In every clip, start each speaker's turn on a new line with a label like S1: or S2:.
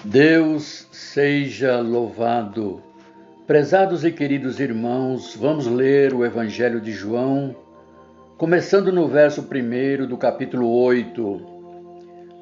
S1: Deus seja louvado. Prezados e queridos irmãos, vamos ler o Evangelho de João, começando no verso 1 do capítulo 8.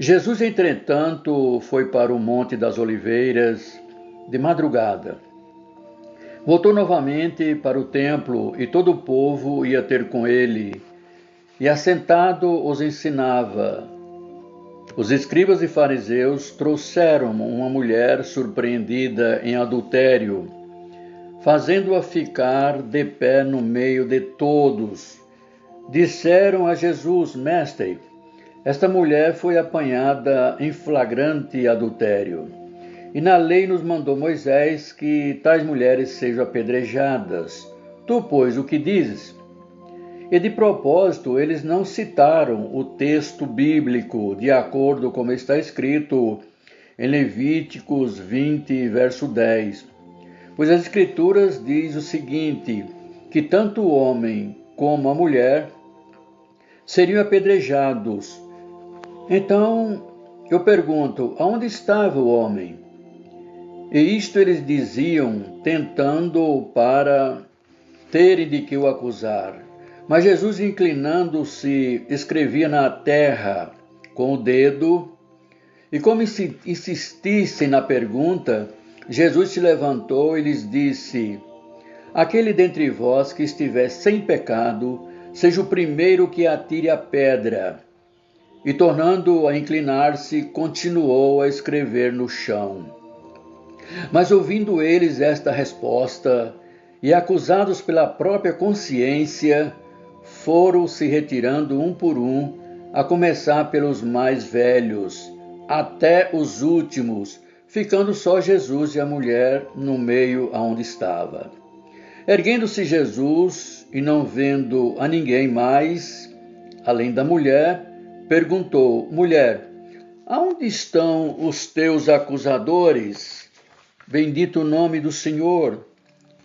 S1: Jesus, entretanto, foi para o Monte das Oliveiras de madrugada. Voltou novamente para o templo e todo o povo ia ter com ele, e assentado os ensinava. Os escribas e fariseus trouxeram uma mulher surpreendida em adultério, fazendo-a ficar de pé no meio de todos. Disseram a Jesus: Mestre, esta mulher foi apanhada em flagrante adultério. E na lei nos mandou Moisés que tais mulheres sejam apedrejadas. Tu, pois, o que dizes? E de propósito, eles não citaram o texto bíblico, de acordo com está escrito em Levíticos 20, verso 10. Pois as Escrituras diz o seguinte, que tanto o homem como a mulher seriam apedrejados. Então, eu pergunto, aonde estava o homem? E isto eles diziam, tentando para terem de que o acusar. Mas Jesus, inclinando-se, escrevia na terra com o dedo, e como insistissem na pergunta, Jesus se levantou e lhes disse: Aquele dentre vós que estiver sem pecado, seja o primeiro que atire a pedra. E tornando a inclinar-se, continuou a escrever no chão. Mas ouvindo eles esta resposta, e acusados pela própria consciência, foram se retirando um por um, a começar pelos mais velhos, até os últimos, ficando só Jesus e a mulher no meio aonde estava. Erguendo-se Jesus, e não vendo a ninguém mais, além da mulher, perguntou: Mulher, aonde estão os teus acusadores? Bendito o nome do Senhor.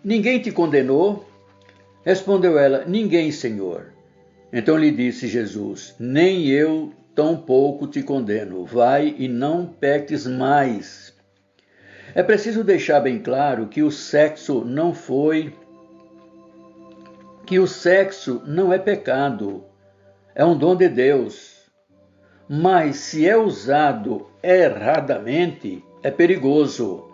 S1: Ninguém te condenou? Respondeu ela: Ninguém, Senhor. Então lhe disse Jesus: Nem eu tampouco te condeno. Vai e não peques mais. É preciso deixar bem claro que o sexo não é pecado. É um dom de Deus. Mas se é usado erradamente, é perigoso.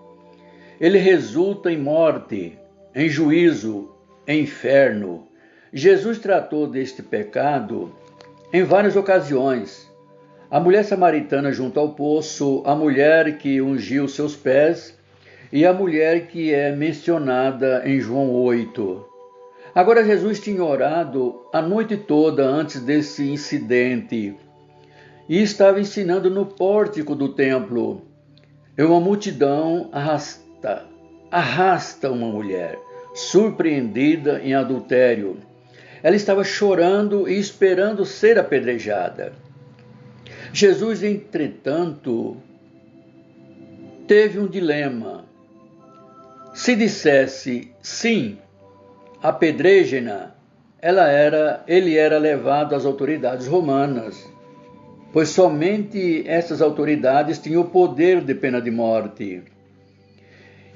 S1: Ele resulta em morte, em juízo, em inferno. Jesus tratou deste pecado em várias ocasiões. A mulher samaritana junto ao poço, a mulher que ungiu seus pés e a mulher que é mencionada em João 8. Agora Jesus tinha orado a noite toda antes desse incidente e estava ensinando no pórtico do templo. E uma multidão arrasta uma mulher surpreendida em adultério. Ela estava chorando e esperando ser apedrejada. Jesus, entretanto, teve um dilema. Se dissesse sim, apedrejem-na, ele era levado às autoridades romanas, pois somente essas autoridades tinham o poder de pena de morte.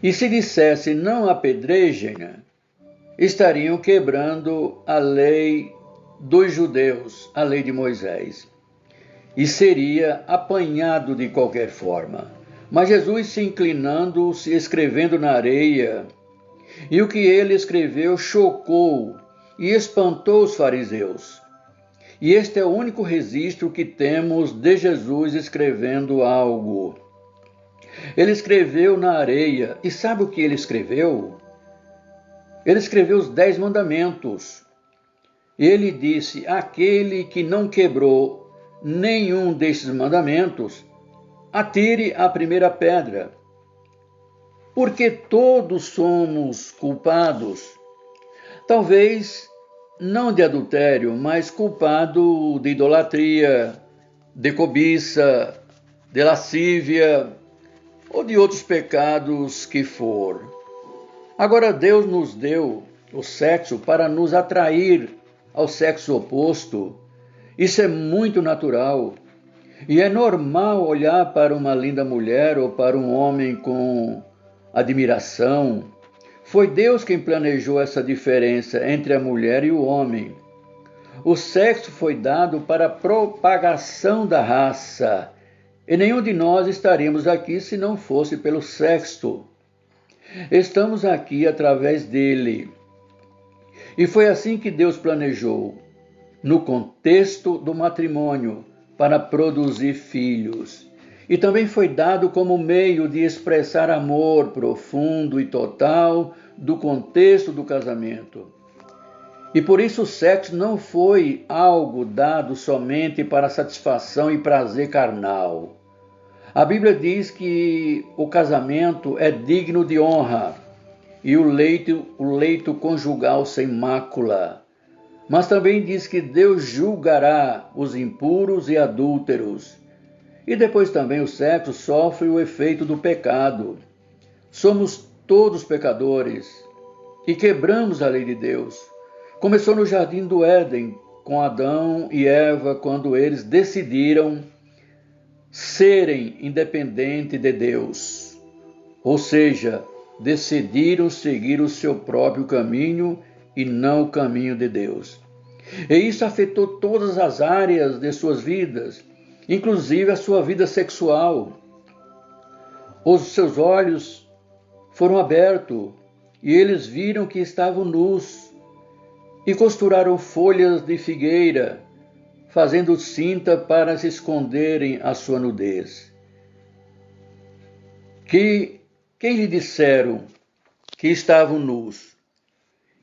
S1: E se dissesse não apedrejem-na, estariam quebrando a lei dos judeus, a lei de Moisés, e seria apanhado de qualquer forma. Mas Jesus, se inclinando, se escrevendo na areia, e o que ele escreveu chocou e espantou os fariseus. E este é o único registro que temos de Jesus escrevendo algo. Ele escreveu na areia, e sabe o que ele escreveu? Ele escreveu os 10 mandamentos. Ele disse: aquele que não quebrou nenhum desses mandamentos, atire a primeira pedra. Porque todos somos culpados. Talvez não de adultério, mas culpado de idolatria, de cobiça, de lascívia ou de outros pecados que for. Agora Deus nos deu o sexo para nos atrair ao sexo oposto. Isso é muito natural. E é normal olhar para uma linda mulher ou para um homem com admiração. Foi Deus quem planejou essa diferença entre a mulher e o homem. O sexo foi dado para a propagação da raça, e nenhum de nós estaríamos aqui se não fosse pelo sexo. Estamos aqui através dele. E foi assim que Deus planejou, no contexto do matrimônio, para produzir filhos. E também foi dado como meio de expressar amor profundo e total do contexto do casamento. E por isso o sexo não foi algo dado somente para satisfação e prazer carnal. A Bíblia diz que o casamento é digno de honra e o leito conjugal sem mácula. Mas também diz que Deus julgará os impuros e adúlteros. E depois também o sexo sofre o efeito do pecado. Somos todos pecadores e quebramos a lei de Deus. Começou no jardim do Éden, com Adão e Eva, quando eles decidiram serem independentes de Deus. Ou seja, decidiram seguir o seu próprio caminho e não o caminho de Deus. E isso afetou todas as áreas de suas vidas, inclusive a sua vida sexual. Os seus olhos foram abertos e eles viram que estavam nus e costuraram folhas de figueira, fazendo cinta para se esconderem a sua nudez. Quem lhe disseram que estavam nus?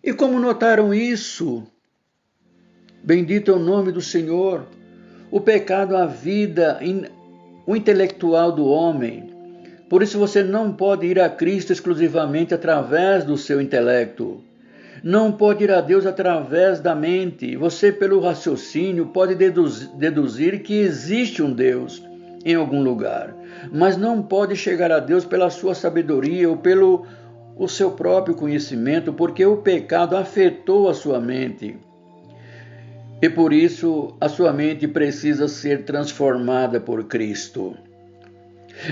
S1: E como notaram isso? Bendito é o nome do Senhor. O pecado, a vida, o intelectual do homem. Por isso você não pode ir a Cristo exclusivamente através do seu intelecto. Não pode ir a Deus através da mente. Você, pelo raciocínio, pode deduzir que existe um Deus em algum lugar, mas não pode chegar a Deus pela sua sabedoria ou pelo o seu próprio conhecimento, porque o pecado afetou a sua mente. E por isso a sua mente precisa ser transformada por Cristo.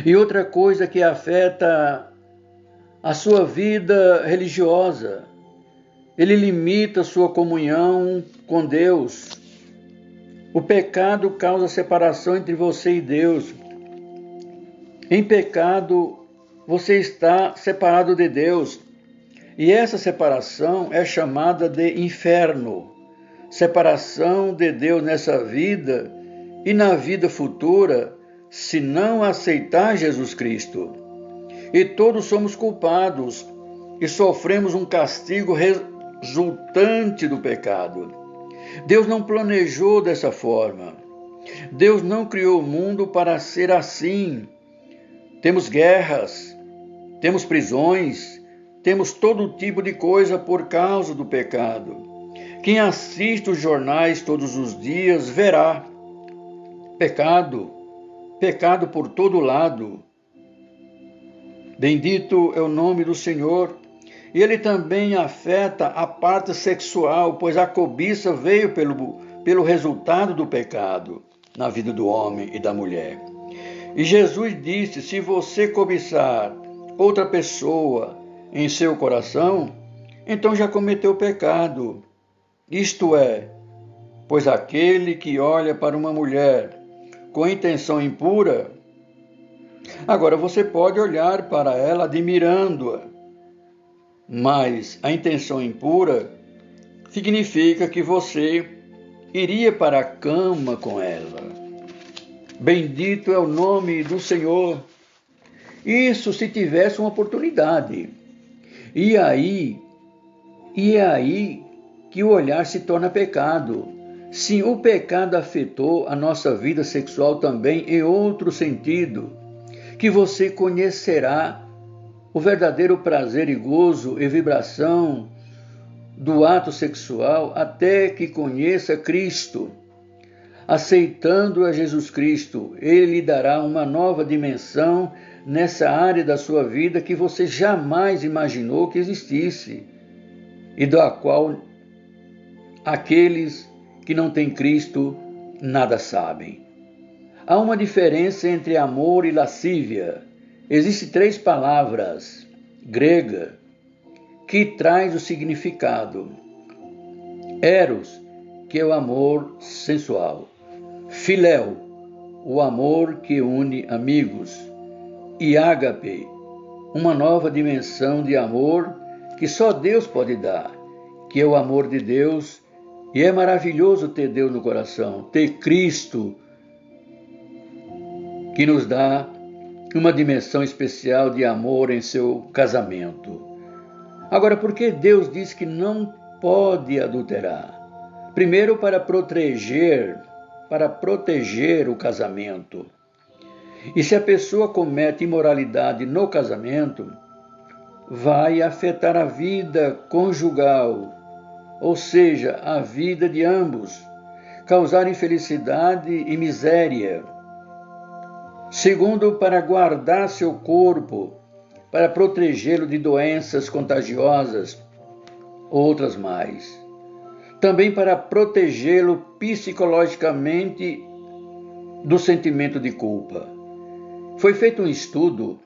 S1: E outra coisa que afeta a sua vida religiosa, ele limita a sua comunhão com Deus. O pecado causa separação entre você e Deus. Em pecado, você está separado de Deus. E essa separação é chamada de inferno. Separação de Deus nessa vida e na vida futura, se não aceitar Jesus Cristo. E todos somos culpados e sofremos um castigo resultante do pecado. Deus não planejou dessa forma. Deus não criou o mundo para ser assim. Temos guerras, temos prisões, temos todo tipo de coisa por causa do pecado. Quem assiste os jornais todos os dias verá pecado por todo lado. Bendito é o nome do Senhor. E ele também afeta a parte sexual, pois a cobiça veio pelo resultado do pecado na vida do homem e da mulher. E Jesus disse: se você cobiçar outra pessoa em seu coração, então já cometeu pecado. Isto é, pois aquele que olha para uma mulher com intenção impura, agora você pode olhar para ela admirando-a, mas a intenção impura significa que você iria para a cama com ela. Bendito é o nome do Senhor. Isso se tivesse uma oportunidade. E é aí que o olhar se torna pecado. Sim, o pecado afetou a nossa vida sexual também em outro sentido, que você conhecerá o verdadeiro prazer e gozo e vibração do ato sexual até que conheça Cristo. Aceitando a Jesus Cristo, Ele lhe dará uma nova dimensão nessa área da sua vida que você jamais imaginou que existisse e da qual aqueles que não têm Cristo nada sabem. Há uma diferença entre amor e lascívia. Existem 3 palavras gregas que traz o significado. Eros, que é o amor sensual. Filéu, o amor que une amigos. E ágape, uma nova dimensão de amor que só Deus pode dar, que é o amor de Deus. E é maravilhoso ter Deus no coração, ter Cristo, que nos dá uma dimensão especial de amor em seu casamento. Agora, por que Deus diz que não pode adulterar? Primeiro, para proteger o casamento. E se a pessoa comete imoralidade no casamento, vai afetar a vida conjugal, ou seja, a vida de ambos, causar infelicidade e miséria. Segundo, para guardar seu corpo, para protegê-lo de doenças contagiosas, outras mais. Também para protegê-lo psicologicamente do sentimento de culpa. Foi feito um estudo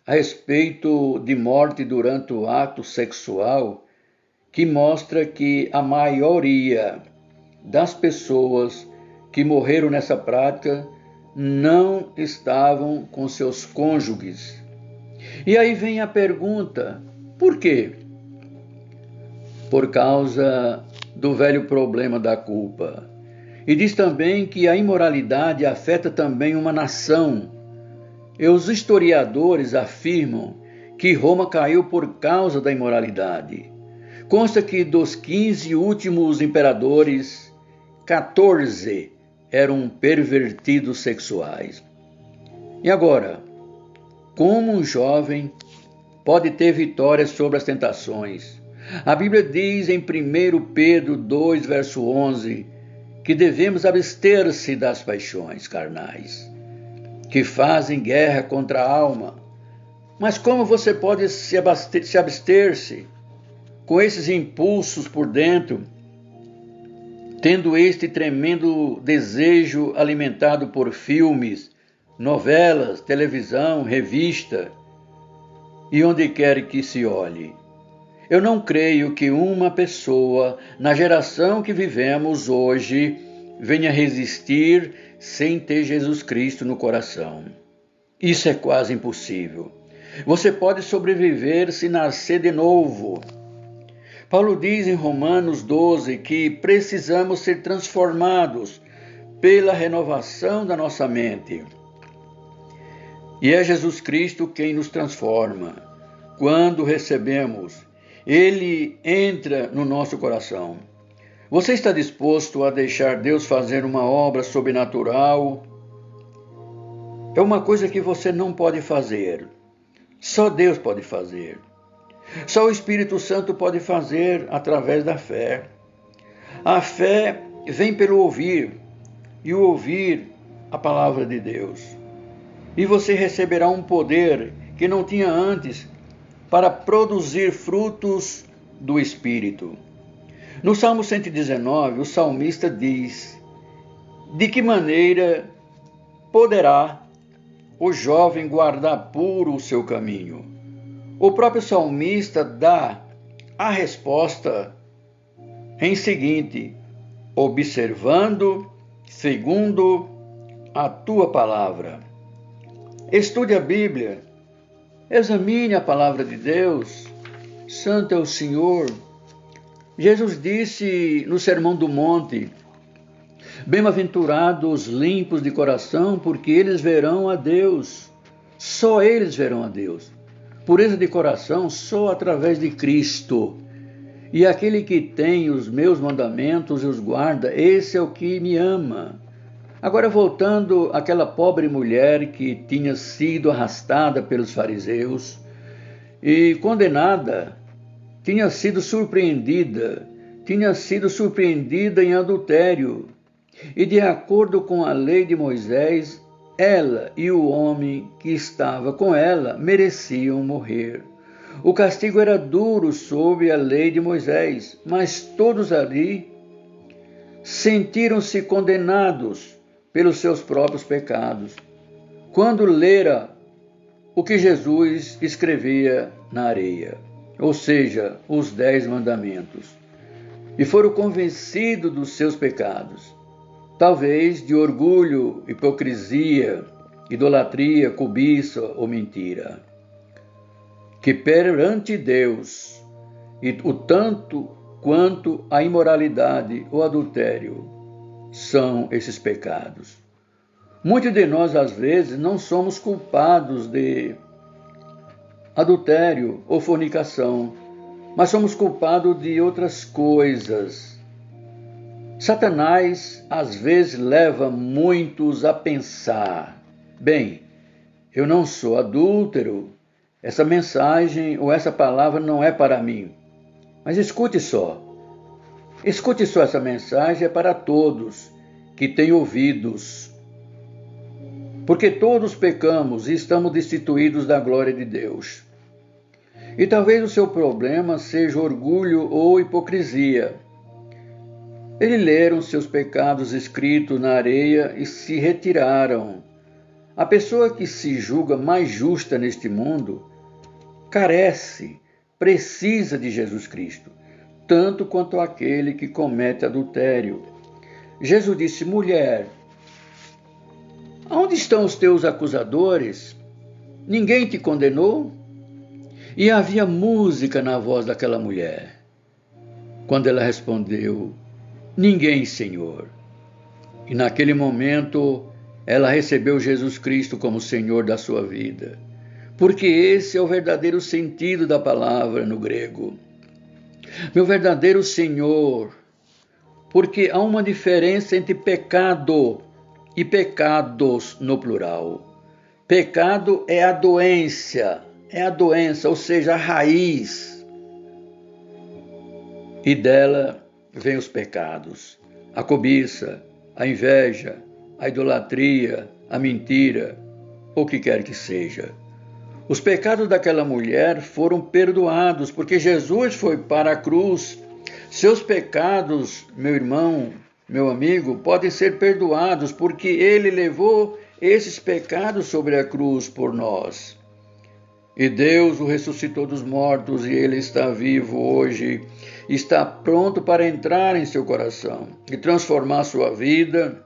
S1: a respeito de morte durante o ato sexual que mostra que a maioria das pessoas que morreram nessa prática não estavam com seus cônjuges. E aí vem a pergunta, por quê? Por causa do velho problema da culpa. E diz também que a imoralidade afeta também uma nação. E os historiadores afirmam que Roma caiu por causa da imoralidade. Consta que dos 15 últimos imperadores, 14 eram pervertidos sexuais. E agora, como um jovem pode ter vitória sobre as tentações? A Bíblia diz em 1 Pedro 2, verso 11, que devemos abster-se das paixões carnais, que fazem guerra contra a alma. Mas como você pode se abster-se com esses impulsos por dentro, tendo este tremendo desejo alimentado por filmes, novelas, televisão, revista e onde quer que se olhe? Eu não creio que uma pessoa, na geração que vivemos hoje, venha resistir sem ter Jesus Cristo no coração. Isso é quase impossível. Você pode sobreviver se nascer de novo. Paulo diz em Romanos 12 que precisamos ser transformados pela renovação da nossa mente. E é Jesus Cristo quem nos transforma. Quando recebemos, Ele entra no nosso coração. Você está disposto a deixar Deus fazer uma obra sobrenatural? É uma coisa que você não pode fazer. Só Deus pode fazer. Só o Espírito Santo pode fazer através da fé. A fé vem pelo ouvir, e o ouvir a palavra de Deus. E você receberá um poder que não tinha antes para produzir frutos do Espírito. No Salmo 119, o salmista diz: de que maneira poderá o jovem guardar puro o seu caminho? O próprio salmista dá a resposta em seguinte: observando segundo a tua palavra. Estude a Bíblia, examine a palavra de Deus, santo é o Senhor. Jesus disse no Sermão do Monte: bem-aventurados os limpos de coração, porque eles verão a Deus. Só eles verão a Deus. Pureza de coração só através de Cristo. E aquele que tem os meus mandamentos e os guarda, esse é o que me ama. Agora, voltando àquela pobre mulher que tinha sido arrastada pelos fariseus e condenada, tinha sido surpreendida em adultério. E de acordo com a lei de Moisés, ela e o homem que estava com ela mereciam morrer. O castigo era duro sob a lei de Moisés, mas todos ali sentiram-se condenados pelos seus próprios pecados, quando lera o que Jesus escrevia na areia, ou seja, os 10 mandamentos, e foram convencidos dos seus pecados, talvez de orgulho, hipocrisia, idolatria, cobiça ou mentira, que perante Deus, e o tanto quanto a imoralidade ou adultério são esses pecados. Muitos de nós, às vezes, não somos culpados de adultério ou fornicação, mas somos culpados de outras coisas. Satanás, às vezes, leva muitos a pensar: bem, eu não sou adúltero, essa mensagem ou essa palavra não é para mim. Mas escute só essa mensagem é para todos que têm ouvidos. Porque todos pecamos e estamos destituídos da glória de Deus. E talvez o seu problema seja orgulho ou hipocrisia. Eles leram seus pecados escritos na areia e se retiraram. A pessoa que se julga mais justa neste mundo precisa de Jesus Cristo, tanto quanto aquele que comete adultério. Jesus disse: mulher, onde estão os teus acusadores? Ninguém te condenou? E havia música na voz daquela mulher. Quando ela respondeu: ninguém, Senhor. E naquele momento ela recebeu Jesus Cristo como Senhor da sua vida. Porque esse é o verdadeiro sentido da palavra no grego. Meu verdadeiro Senhor. Porque há uma diferença entre pecado e pecados no plural. Pecado é a doença, ou seja, a raiz. E dela vêm os pecados: a cobiça, a inveja, a idolatria, a mentira, ou o que quer que seja. Os pecados daquela mulher foram perdoados, porque Jesus foi para a cruz. Seus pecados, meu irmão, meu amigo, podem ser perdoados, porque Ele levou esses pecados sobre a cruz por nós. E Deus o ressuscitou dos mortos, e Ele está vivo hoje, está pronto para entrar em seu coração e transformar sua vida.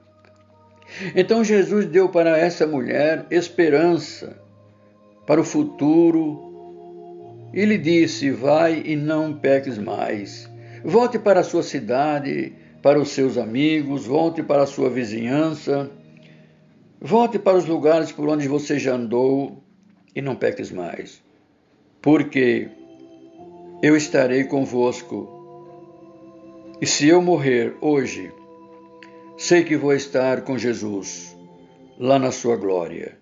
S1: Então Jesus deu para essa mulher esperança para o futuro. Ele disse: vai e não peques mais. Volte para a sua cidade, para os seus amigos, volte para a sua vizinhança, volte para os lugares por onde você já andou e não peques mais. Porque eu estarei convosco. E se eu morrer hoje, sei que vou estar com Jesus lá na sua glória.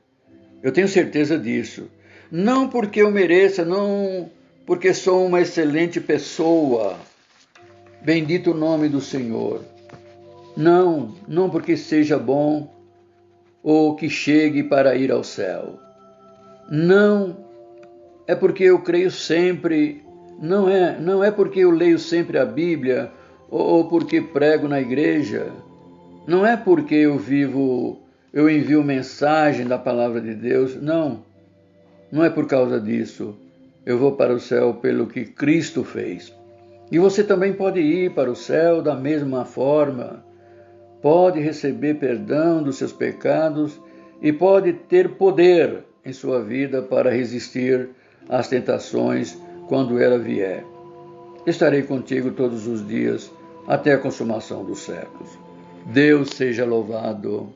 S1: Eu tenho certeza disso. Não porque eu mereça, não porque sou uma excelente pessoa. Bendito o nome do Senhor. Não porque seja bom ou que chegue para ir ao céu. Não é porque eu creio sempre, não é porque eu leio sempre a Bíblia ou porque prego na igreja. Não é porque eu envio mensagem da palavra de Deus. Não é por causa disso. Eu vou para o céu pelo que Cristo fez. E você também pode ir para o céu da mesma forma. Pode receber perdão dos seus pecados e pode ter poder em sua vida para resistir às tentações quando ela vier. Estarei contigo todos os dias até a consumação dos séculos. Deus seja louvado.